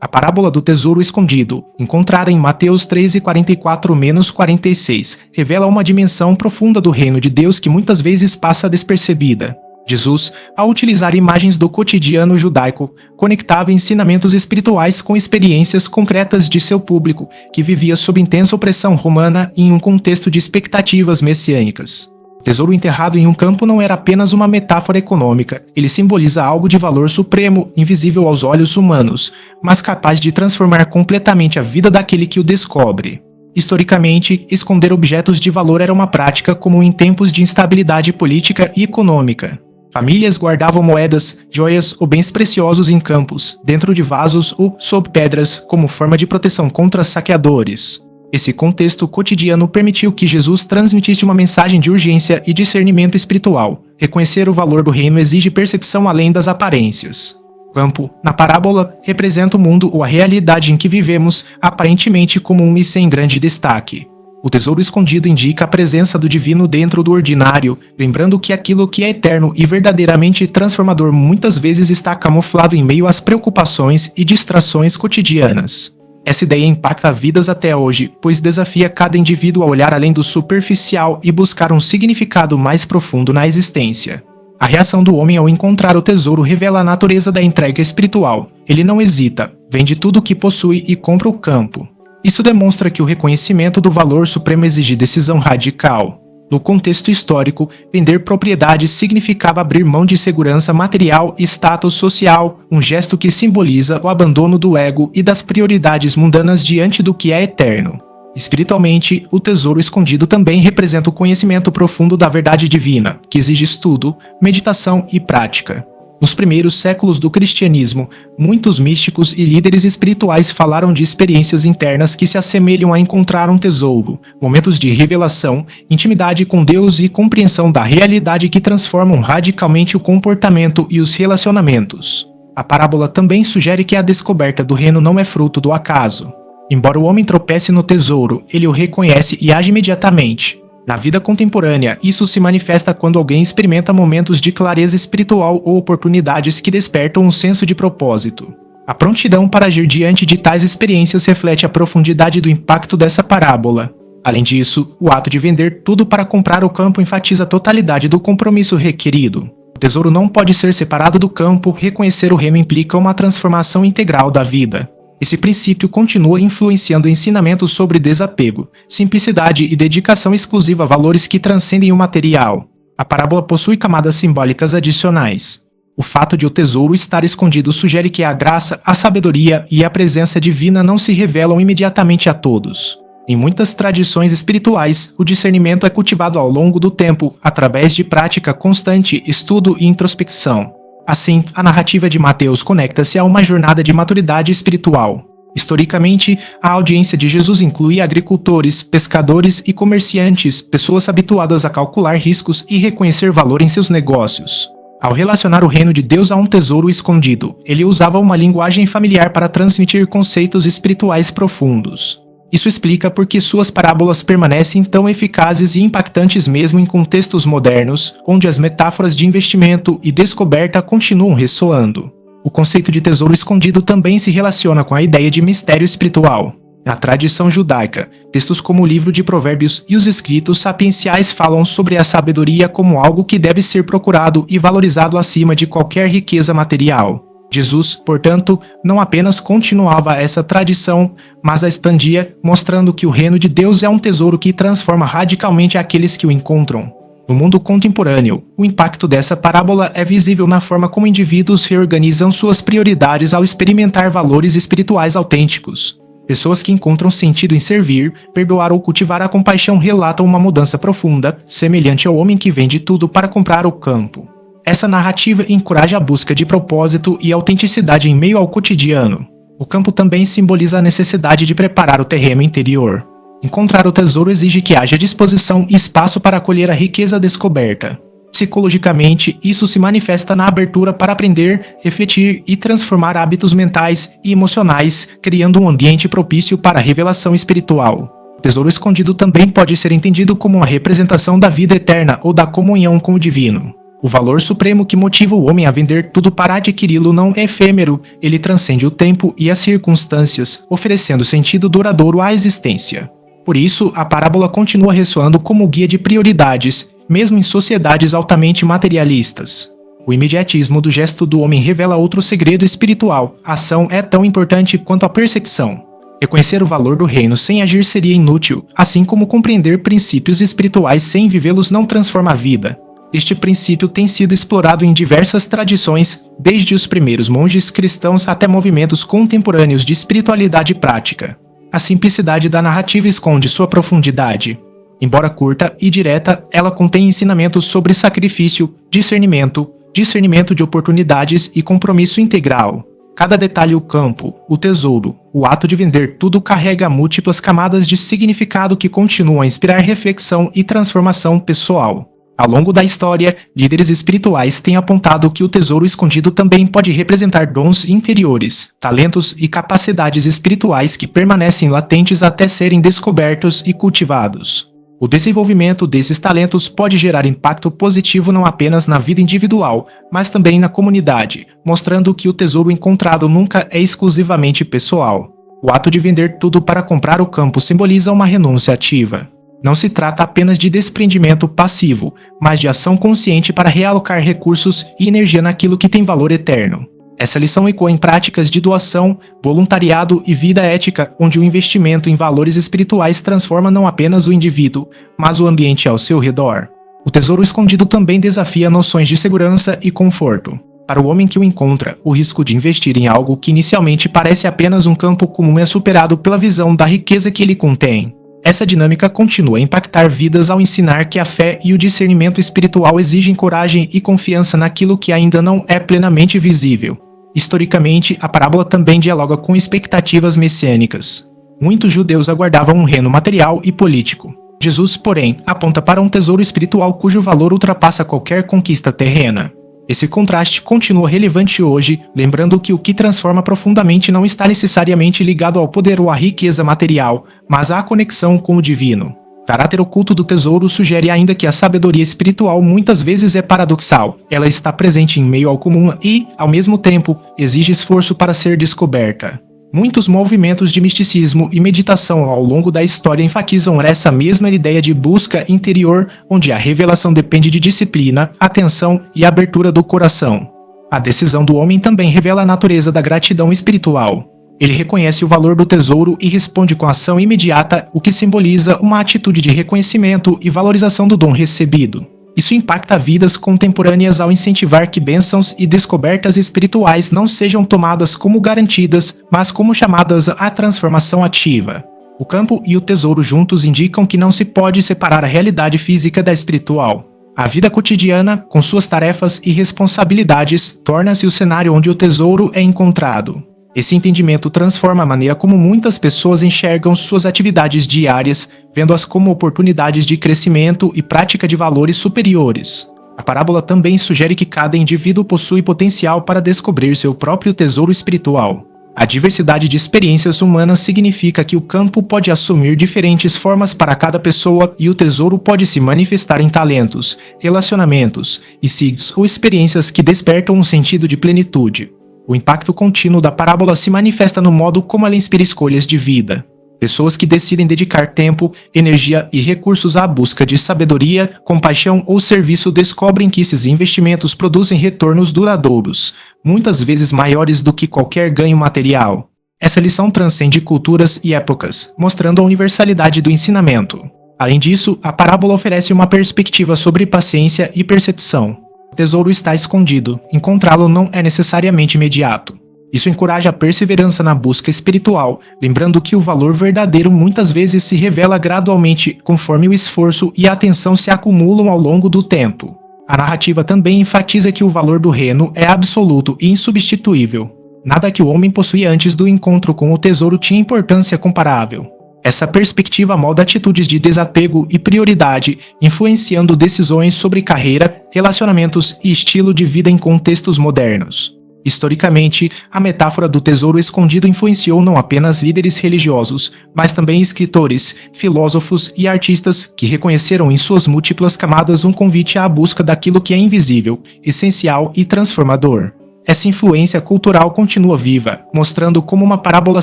A parábola do tesouro escondido, encontrada em Mateus 13:44-46, revela uma dimensão profunda do reino de Deus que muitas vezes passa despercebida. Jesus, ao utilizar imagens do cotidiano judaico, conectava ensinamentos espirituais com experiências concretas de seu público, que vivia sob intensa opressão romana e em um contexto de expectativas messiânicas. O tesouro enterrado em um campo não era apenas uma metáfora econômica, ele simboliza algo de valor supremo, invisível aos olhos humanos, mas capaz de transformar completamente a vida daquele que o descobre. Historicamente, esconder objetos de valor era uma prática comum em tempos de instabilidade política e econômica. Famílias guardavam moedas, joias ou bens preciosos em campos, dentro de vasos ou sob pedras, como forma de proteção contra saqueadores. Esse contexto cotidiano permitiu que Jesus transmitisse uma mensagem de urgência e discernimento espiritual. Reconhecer o valor do reino exige percepção além das aparências. O campo, na parábola, representa o mundo ou a realidade em que vivemos, aparentemente comum e sem grande destaque. O tesouro escondido indica a presença do divino dentro do ordinário, lembrando que aquilo que é eterno e verdadeiramente transformador muitas vezes está camuflado em meio às preocupações e distrações cotidianas. Essa ideia impacta vidas até hoje, pois desafia cada indivíduo a olhar além do superficial e buscar um significado mais profundo na existência. A reação do homem ao encontrar o tesouro revela a natureza da entrega espiritual. Ele não hesita, vende tudo o que possui e compra o campo. Isso demonstra que o reconhecimento do valor supremo exige decisão radical. No contexto histórico, vender propriedades significava abrir mão de segurança material e status social, um gesto que simboliza o abandono do ego e das prioridades mundanas diante do que é eterno. Espiritualmente, o tesouro escondido também representa o conhecimento profundo da verdade divina, que exige estudo, meditação e prática. Nos primeiros séculos do cristianismo, muitos místicos e líderes espirituais falaram de experiências internas que se assemelham a encontrar um tesouro, momentos de revelação, intimidade com Deus e compreensão da realidade que transformam radicalmente o comportamento e os relacionamentos. A parábola também sugere que a descoberta do reino não é fruto do acaso. Embora o homem tropece no tesouro, ele o reconhece e age imediatamente. Na vida contemporânea, isso se manifesta quando alguém experimenta momentos de clareza espiritual ou oportunidades que despertam um senso de propósito. A prontidão para agir diante de tais experiências reflete a profundidade do impacto dessa parábola. Além disso, o ato de vender tudo para comprar o campo enfatiza a totalidade do compromisso requerido. O tesouro não pode ser separado do campo, reconhecer o reino implica uma transformação integral da vida. Esse princípio continua influenciando ensinamentos sobre desapego, simplicidade e dedicação exclusiva a valores que transcendem o material. A parábola possui camadas simbólicas adicionais. O fato de o tesouro estar escondido sugere que a graça, a sabedoria e a presença divina não se revelam imediatamente a todos. Em muitas tradições espirituais, o discernimento é cultivado ao longo do tempo, através de prática constante, estudo e introspecção. Assim, a narrativa de Mateus conecta-se a uma jornada de maturidade espiritual. Historicamente, a audiência de Jesus inclui agricultores, pescadores e comerciantes, pessoas habituadas a calcular riscos e reconhecer valor em seus negócios. Ao relacionar o reino de Deus a um tesouro escondido, ele usava uma linguagem familiar para transmitir conceitos espirituais profundos. Isso explica por que suas parábolas permanecem tão eficazes e impactantes mesmo em contextos modernos, onde as metáforas de investimento e descoberta continuam ressoando. O conceito de tesouro escondido também se relaciona com a ideia de mistério espiritual. Na tradição judaica, textos como o livro de Provérbios e os escritos sapienciais falam sobre a sabedoria como algo que deve ser procurado e valorizado acima de qualquer riqueza material. Jesus, portanto, não apenas continuava essa tradição, mas a expandia, mostrando que o reino de Deus é um tesouro que transforma radicalmente aqueles que o encontram. No mundo contemporâneo, o impacto dessa parábola é visível na forma como indivíduos reorganizam suas prioridades ao experimentar valores espirituais autênticos. Pessoas que encontram sentido em servir, perdoar ou cultivar a compaixão relatam uma mudança profunda, semelhante ao homem que vende tudo para comprar o campo. Essa narrativa encoraja a busca de propósito e autenticidade em meio ao cotidiano. O campo também simboliza a necessidade de preparar o terreno interior. Encontrar o tesouro exige que haja disposição e espaço para acolher a riqueza descoberta. Psicologicamente, isso se manifesta na abertura para aprender, refletir e transformar hábitos mentais e emocionais, criando um ambiente propício para a revelação espiritual. O tesouro escondido também pode ser entendido como uma representação da vida eterna ou da comunhão com o divino. O valor supremo que motiva o homem a vender tudo para adquiri-lo não é efêmero, ele transcende o tempo e as circunstâncias, oferecendo sentido duradouro à existência. Por isso, a parábola continua ressoando como guia de prioridades, mesmo em sociedades altamente materialistas. O imediatismo do gesto do homem revela outro segredo espiritual: a ação é tão importante quanto a perseguição. Reconhecer o valor do reino sem agir seria inútil, assim como compreender princípios espirituais sem vivê-los não transforma a vida. Este princípio tem sido explorado em diversas tradições, desde os primeiros monges cristãos até movimentos contemporâneos de espiritualidade prática. A simplicidade da narrativa esconde sua profundidade. Embora curta e direta, ela contém ensinamentos sobre sacrifício, discernimento de oportunidades e compromisso integral. Cada detalhe, o campo, o tesouro, o ato de vender, tudo carrega múltiplas camadas de significado que continuam a inspirar reflexão e transformação pessoal. Ao longo da história, líderes espirituais têm apontado que o tesouro escondido também pode representar dons interiores, talentos e capacidades espirituais que permanecem latentes até serem descobertos e cultivados. O desenvolvimento desses talentos pode gerar impacto positivo não apenas na vida individual, mas também na comunidade, mostrando que o tesouro encontrado nunca é exclusivamente pessoal. O ato de vender tudo para comprar o campo simboliza uma renúncia ativa. Não se trata apenas de desprendimento passivo, mas de ação consciente para realocar recursos e energia naquilo que tem valor eterno. Essa lição ecoa em práticas de doação, voluntariado e vida ética, onde o investimento em valores espirituais transforma não apenas o indivíduo, mas o ambiente ao seu redor. O tesouro escondido também desafia noções de segurança e conforto. Para o homem que o encontra, o risco de investir em algo que inicialmente parece apenas um campo comum é superado pela visão da riqueza que ele contém. Essa dinâmica continua a impactar vidas ao ensinar que a fé e o discernimento espiritual exigem coragem e confiança naquilo que ainda não é plenamente visível. Historicamente, a parábola também dialoga com expectativas messiânicas. Muitos judeus aguardavam um reino material e político. Jesus, porém, aponta para um tesouro espiritual cujo valor ultrapassa qualquer conquista terrena. Esse contraste continua relevante hoje, lembrando que o que transforma profundamente não está necessariamente ligado ao poder ou à riqueza material, mas à conexão com o divino. O caráter oculto do tesouro sugere ainda que a sabedoria espiritual muitas vezes é paradoxal. Ela está presente em meio ao comum e, ao mesmo tempo, exige esforço para ser descoberta. Muitos movimentos de misticismo e meditação ao longo da história enfatizam essa mesma ideia de busca interior, onde a revelação depende de disciplina, atenção e abertura do coração. A decisão do homem também revela a natureza da gratidão espiritual. Ele reconhece o valor do tesouro e responde com ação imediata, o que simboliza uma atitude de reconhecimento e valorização do dom recebido. Isso impacta vidas contemporâneas ao incentivar que bênçãos e descobertas espirituais não sejam tomadas como garantidas, mas como chamadas à transformação ativa. O campo e o tesouro juntos indicam que não se pode separar a realidade física da espiritual. A vida cotidiana, com suas tarefas e responsabilidades, torna-se o cenário onde o tesouro é encontrado. Esse entendimento transforma a maneira como muitas pessoas enxergam suas atividades diárias, vendo-as como oportunidades de crescimento e prática de valores superiores. A parábola também sugere que cada indivíduo possui potencial para descobrir seu próprio tesouro espiritual. A diversidade de experiências humanas significa que o campo pode assumir diferentes formas para cada pessoa e o tesouro pode se manifestar em talentos, relacionamentos, signos ou experiências que despertam um sentido de plenitude. O impacto contínuo da parábola se manifesta no modo como ela inspira escolhas de vida. Pessoas que decidem dedicar tempo, energia e recursos à busca de sabedoria, compaixão ou serviço descobrem que esses investimentos produzem retornos duradouros, muitas vezes maiores do que qualquer ganho material. Essa lição transcende culturas e épocas, mostrando a universalidade do ensinamento. Além disso, a parábola oferece uma perspectiva sobre paciência e percepção. O tesouro está escondido, encontrá-lo não é necessariamente imediato. Isso encoraja a perseverança na busca espiritual, lembrando que o valor verdadeiro muitas vezes se revela gradualmente, conforme o esforço e a atenção se acumulam ao longo do tempo. A narrativa também enfatiza que o valor do reino é absoluto e insubstituível. Nada que o homem possuía antes do encontro com o tesouro tinha importância comparável. Essa perspectiva molda atitudes de desapego e prioridade, influenciando decisões sobre carreira, relacionamentos e estilo de vida em contextos modernos. Historicamente, a metáfora do tesouro escondido influenciou não apenas líderes religiosos, mas também escritores, filósofos e artistas que reconheceram em suas múltiplas camadas um convite à busca daquilo que é invisível, essencial e transformador. Essa influência cultural continua viva, mostrando como uma parábola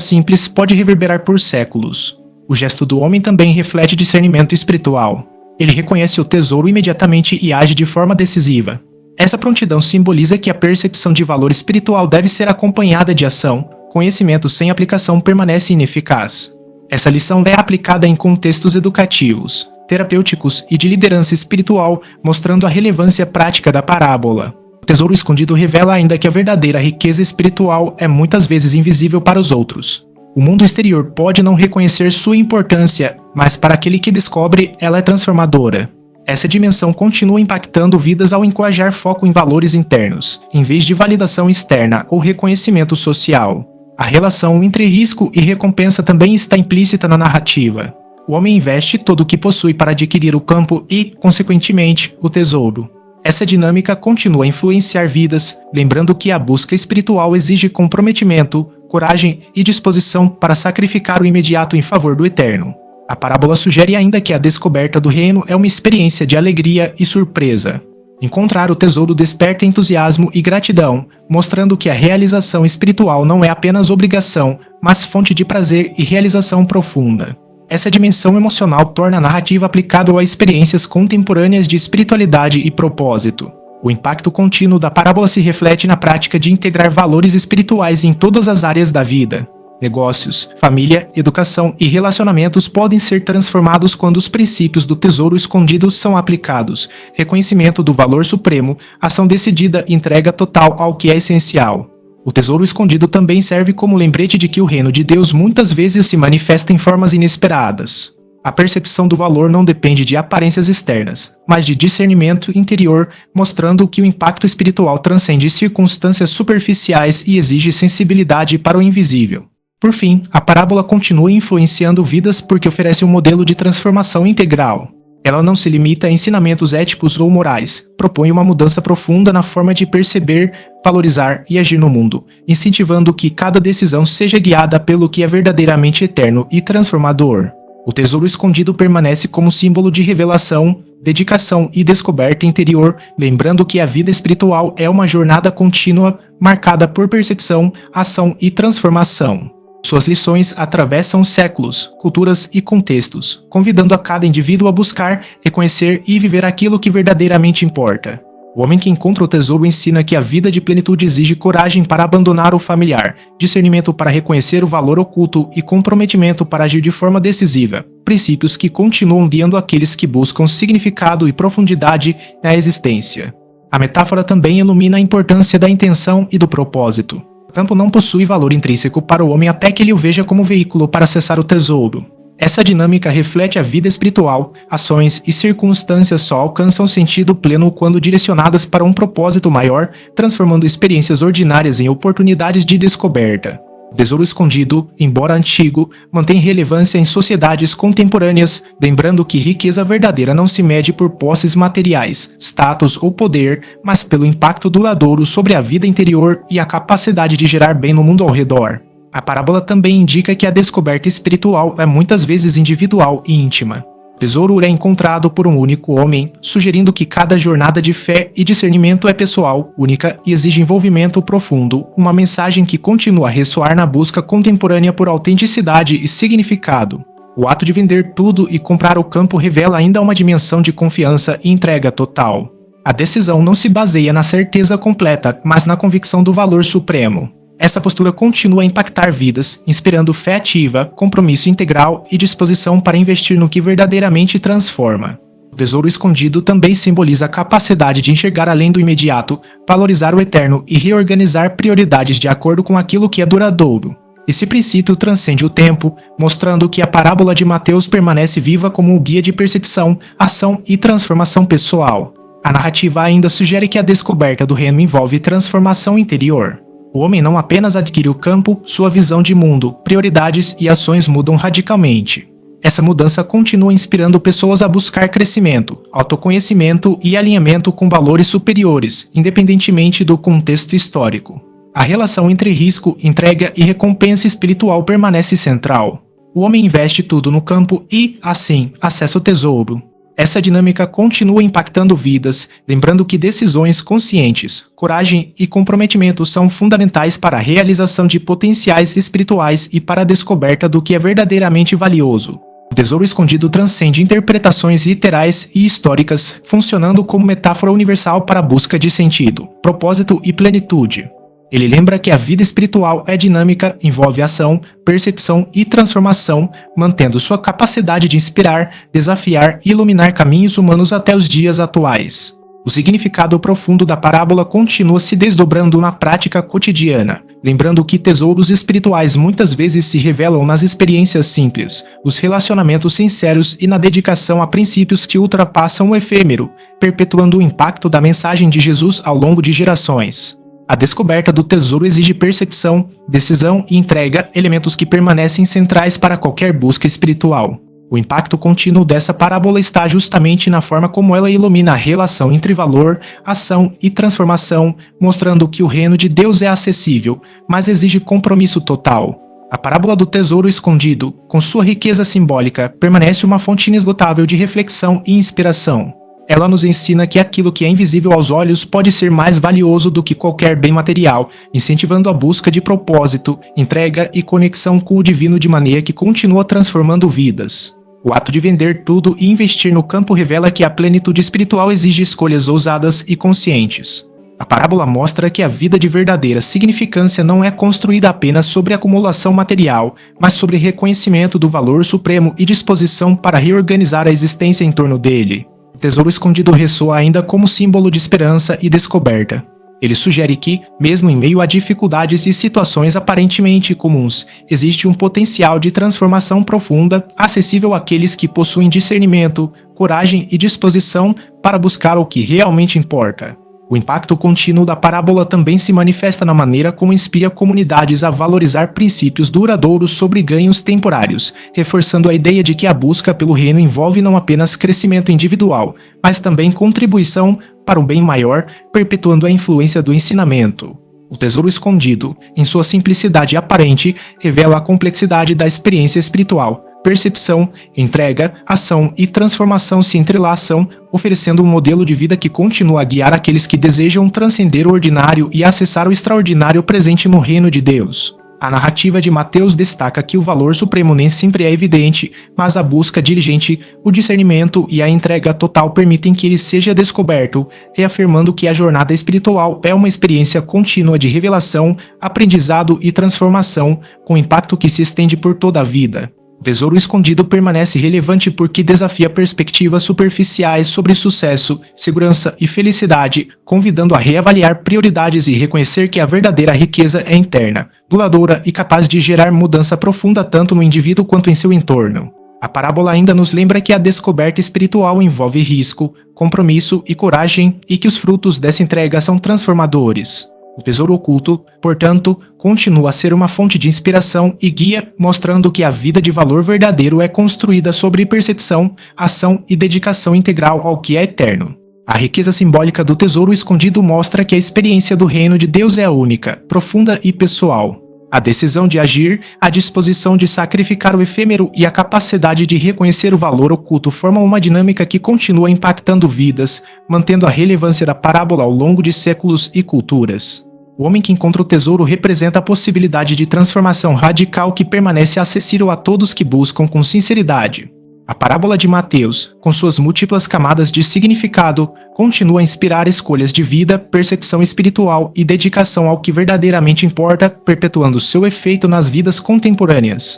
simples pode reverberar por séculos. O gesto do homem também reflete discernimento espiritual. Ele reconhece o tesouro imediatamente e age de forma decisiva. Essa prontidão simboliza que a percepção de valor espiritual deve ser acompanhada de ação. Conhecimento sem aplicação permanece ineficaz. Essa lição é aplicada em contextos educativos, terapêuticos e de liderança espiritual, mostrando a relevância prática da parábola. O tesouro escondido revela ainda que a verdadeira riqueza espiritual é muitas vezes invisível para os outros. O mundo exterior pode não reconhecer sua importância, mas para aquele que descobre, ela é transformadora. Essa dimensão continua impactando vidas ao encorajar foco em valores internos, em vez de validação externa ou reconhecimento social. A relação entre risco e recompensa também está implícita na narrativa. O homem investe todo o que possui para adquirir o campo e, consequentemente, o tesouro. Essa dinâmica continua a influenciar vidas, lembrando que a busca espiritual exige comprometimento, coragem e disposição para sacrificar o imediato em favor do eterno. A parábola sugere ainda que a descoberta do reino é uma experiência de alegria e surpresa. Encontrar o tesouro desperta entusiasmo e gratidão, mostrando que a realização espiritual não é apenas obrigação, mas fonte de prazer e realização profunda. Essa dimensão emocional torna a narrativa aplicável a experiências contemporâneas de espiritualidade e propósito. O impacto contínuo da parábola se reflete na prática de integrar valores espirituais em todas as áreas da vida. Negócios, família, educação e relacionamentos podem ser transformados quando os princípios do tesouro escondido são aplicados. Reconhecimento do valor supremo, ação decidida e entrega total ao que é essencial. O tesouro escondido também serve como lembrete de que o reino de Deus muitas vezes se manifesta em formas inesperadas. A percepção do valor não depende de aparências externas, mas de discernimento interior, mostrando que o impacto espiritual transcende circunstâncias superficiais e exige sensibilidade para o invisível. Por fim, a parábola continua influenciando vidas porque oferece um modelo de transformação integral. Ela não se limita a ensinamentos éticos ou morais, propõe uma mudança profunda na forma de perceber, valorizar e agir no mundo, incentivando que cada decisão seja guiada pelo que é verdadeiramente eterno e transformador. O tesouro escondido permanece como símbolo de revelação, dedicação e descoberta interior, lembrando que a vida espiritual é uma jornada contínua, marcada por percepção, ação e transformação. Suas lições atravessam séculos, culturas e contextos, convidando a cada indivíduo a buscar, reconhecer e viver aquilo que verdadeiramente importa. O homem que encontra o tesouro ensina que a vida de plenitude exige coragem para abandonar o familiar, discernimento para reconhecer o valor oculto e comprometimento para agir de forma decisiva, princípios que continuam guiando aqueles que buscam significado e profundidade na existência. A metáfora também ilumina a importância da intenção e do propósito. O campo não possui valor intrínseco para o homem até que ele o veja como veículo para acessar o tesouro. Essa dinâmica reflete a vida espiritual, ações e circunstâncias só alcançam sentido pleno quando direcionadas para um propósito maior, transformando experiências ordinárias em oportunidades de descoberta. O tesouro escondido, embora antigo, mantém relevância em sociedades contemporâneas, lembrando que riqueza verdadeira não se mede por posses materiais, status ou poder, mas pelo impacto duradouro sobre a vida interior e a capacidade de gerar bem no mundo ao redor. A parábola também indica que a descoberta espiritual é muitas vezes individual e íntima. O tesouro é encontrado por um único homem, sugerindo que cada jornada de fé e discernimento é pessoal, única e exige envolvimento profundo, uma mensagem que continua a ressoar na busca contemporânea por autenticidade e significado. O ato de vender tudo e comprar o campo revela ainda uma dimensão de confiança e entrega total. A decisão não se baseia na certeza completa, mas na convicção do valor supremo. Essa postura continua a impactar vidas, inspirando fé ativa, compromisso integral e disposição para investir no que verdadeiramente transforma. O tesouro escondido também simboliza a capacidade de enxergar além do imediato, valorizar o eterno e reorganizar prioridades de acordo com aquilo que é duradouro. Esse princípio transcende o tempo, mostrando que a parábola de Mateus permanece viva como um guia de percepção, ação e transformação pessoal. A narrativa ainda sugere que a descoberta do reino envolve transformação interior. O homem não apenas adquire o campo, sua visão de mundo, prioridades e ações mudam radicalmente. Essa mudança continua inspirando pessoas a buscar crescimento, autoconhecimento e alinhamento com valores superiores, independentemente do contexto histórico. A relação entre risco, entrega e recompensa espiritual permanece central. O homem investe tudo no campo e, assim, acessa o tesouro. Essa dinâmica continua impactando vidas, lembrando que decisões conscientes, coragem e comprometimento são fundamentais para a realização de potenciais espirituais e para a descoberta do que é verdadeiramente valioso. O tesouro escondido transcende interpretações literais e históricas, funcionando como metáfora universal para a busca de sentido, propósito e plenitude. Ele lembra que a vida espiritual é dinâmica, envolve ação, percepção e transformação, mantendo sua capacidade de inspirar, desafiar e iluminar caminhos humanos até os dias atuais. O significado profundo da parábola continua se desdobrando na prática cotidiana, lembrando que tesouros espirituais muitas vezes se revelam nas experiências simples, os relacionamentos sinceros e na dedicação a princípios que ultrapassam o efêmero, perpetuando o impacto da mensagem de Jesus ao longo de gerações. A descoberta do tesouro exige percepção, decisão e entrega, elementos que permanecem centrais para qualquer busca espiritual. O impacto contínuo dessa parábola está justamente na forma como ela ilumina a relação entre valor, ação e transformação, mostrando que o reino de Deus é acessível, mas exige compromisso total. A parábola do tesouro escondido, com sua riqueza simbólica, permanece uma fonte inesgotável de reflexão e inspiração. Ela nos ensina que aquilo que é invisível aos olhos pode ser mais valioso do que qualquer bem material, incentivando a busca de propósito, entrega e conexão com o divino de maneira que continua transformando vidas. O ato de vender tudo e investir no campo revela que a plenitude espiritual exige escolhas ousadas e conscientes. A parábola mostra que a vida de verdadeira significância não é construída apenas sobre acumulação material, mas sobre reconhecimento do valor supremo e disposição para reorganizar a existência em torno dele. O tesouro escondido ressoa ainda como símbolo de esperança e descoberta. Ele sugere que, mesmo em meio a dificuldades e situações aparentemente comuns, existe um potencial de transformação profunda, acessível àqueles que possuem discernimento, coragem e disposição para buscar o que realmente importa. O impacto contínuo da parábola também se manifesta na maneira como inspira comunidades a valorizar princípios duradouros sobre ganhos temporários, reforçando a ideia de que a busca pelo reino envolve não apenas crescimento individual, mas também contribuição para um bem maior, perpetuando a influência do ensinamento. O tesouro escondido, em sua simplicidade aparente, revela a complexidade da experiência espiritual. Percepção, entrega, ação e transformação se entrelaçam, oferecendo um modelo de vida que continua a guiar aqueles que desejam transcender o ordinário e acessar o extraordinário presente no reino de Deus. A narrativa de Mateus destaca que o valor supremo nem sempre é evidente, mas a busca diligente, o discernimento e a entrega total permitem que ele seja descoberto, reafirmando que a jornada espiritual é uma experiência contínua de revelação, aprendizado e transformação, com impacto que se estende por toda a vida. O tesouro escondido permanece relevante porque desafia perspectivas superficiais sobre sucesso, segurança e felicidade, convidando a reavaliar prioridades e reconhecer que a verdadeira riqueza é interna, duradoura e capaz de gerar mudança profunda tanto no indivíduo quanto em seu entorno. A parábola ainda nos lembra que a descoberta espiritual envolve risco, compromisso e coragem e que os frutos dessa entrega são transformadores. O tesouro oculto, portanto, continua a ser uma fonte de inspiração e guia, mostrando que a vida de valor verdadeiro é construída sobre percepção, ação e dedicação integral ao que é eterno. A riqueza simbólica do tesouro escondido mostra que a experiência do reino de Deus é única, profunda e pessoal. A decisão de agir, a disposição de sacrificar o efêmero e a capacidade de reconhecer o valor oculto formam uma dinâmica que continua impactando vidas, mantendo a relevância da parábola ao longo de séculos e culturas. O homem que encontra o tesouro representa a possibilidade de transformação radical que permanece acessível a todos que buscam com sinceridade. A parábola de Mateus, com suas múltiplas camadas de significado, continua a inspirar escolhas de vida, percepção espiritual e dedicação ao que verdadeiramente importa, perpetuando seu efeito nas vidas contemporâneas.